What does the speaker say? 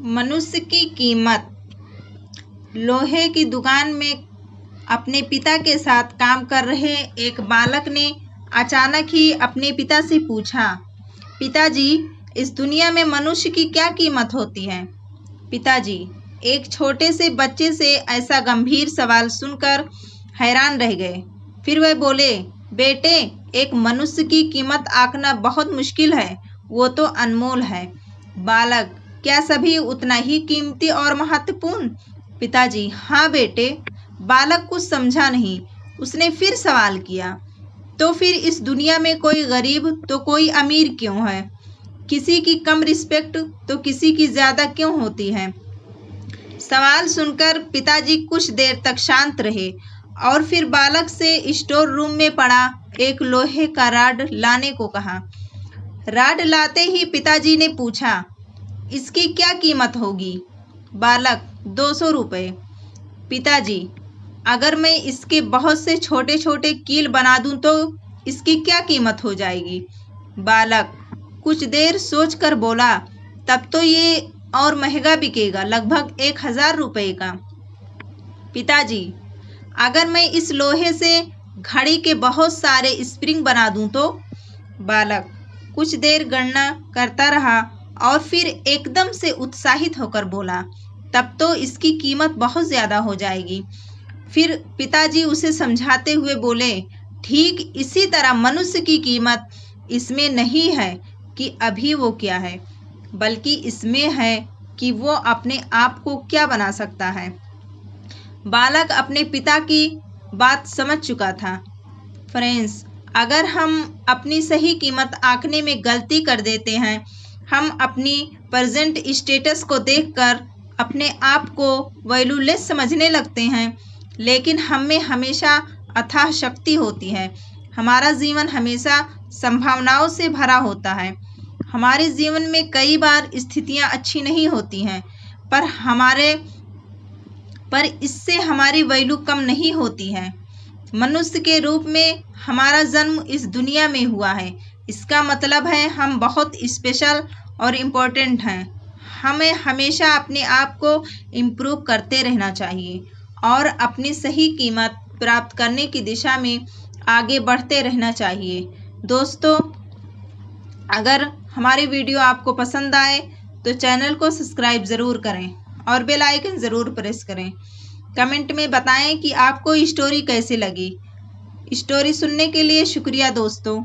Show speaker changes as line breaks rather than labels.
मनुष्य की कीमत। लोहे की दुकान में अपने पिता के साथ काम कर रहे एक बालक ने अचानक ही अपने पिता से पूछा, पिताजी, इस दुनिया में मनुष्य की क्या कीमत होती है? पिताजी एक छोटे से बच्चे से ऐसा गंभीर सवाल सुनकर हैरान रह गए। फिर वह बोले, बेटे, एक मनुष्य की कीमत आंकना बहुत मुश्किल है, वो तो अनमोल है। बालक, क्या सभी उतना ही कीमती और महत्वपूर्ण? पिताजी, हाँ बेटे। बालक कुछ समझा नहीं। उसने फिर सवाल किया, तो फिर इस दुनिया में कोई गरीब तो कोई अमीर क्यों है? किसी की कम रिस्पेक्ट तो किसी की ज्यादा क्यों होती है? सवाल सुनकर पिताजी कुछ देर तक शांत रहे और फिर बालक से स्टोर रूम में पड़ा एक लोहे का राड लाने को कहा। राड लाते ही पिताजी ने पूछा, इसकी क्या कीमत होगी? बालक, 200 रुपये। पिताजी, अगर मैं इसके बहुत से छोटे छोटे कील बना दूं तो इसकी क्या कीमत हो जाएगी? बालक कुछ देर सोचकर बोला, तब तो ये और महंगा बिकेगा, लगभग 1000 रुपये का। पिताजी, अगर मैं इस लोहे से घड़ी के बहुत सारे स्प्रिंग बना दूं तो? बालक कुछ देर गणना करता रहा और फिर एकदम से उत्साहित होकर बोला, तब तो इसकी कीमत बहुत ज्यादा हो जाएगी। फिर पिताजी उसे समझाते हुए बोले, ठीक इसी तरह मनुष्य की कीमत इसमें नहीं है कि अभी वो क्या है, बल्कि इसमें है कि वो अपने आप को क्या बना सकता है। बालक अपने पिता की बात समझ चुका था। फ्रेंड्स, अगर हम अपनी सही कीमत आंकने में गलती कर देते हैं, हम अपनी प्रेजेंट स्टेटस को देखकर अपने आप को वैल्यूलेस समझने लगते हैं, लेकिन हम में हमेशा अथाह शक्ति होती है। हमारा जीवन हमेशा संभावनाओं से भरा होता है। हमारे जीवन में कई बार स्थितियां अच्छी नहीं होती हैं, पर इससे हमारी वैल्यू कम नहीं होती है। मनुष्य के रूप में हमारा जन्म इस दुनिया में हुआ है, इसका मतलब है हम बहुत स्पेशल और इम्पोर्टेंट हैं। हमें हमेशा अपने आप को इम्प्रूव करते रहना चाहिए और अपनी सही कीमत प्राप्त करने की दिशा में आगे बढ़ते रहना चाहिए। दोस्तों, अगर हमारी वीडियो आपको पसंद आए तो चैनल को सब्सक्राइब ज़रूर करें और बेल आइकन ज़रूर प्रेस करें। कमेंट में बताएं कि आपको स्टोरी कैसी लगी। स्टोरी सुनने के लिए शुक्रिया दोस्तों।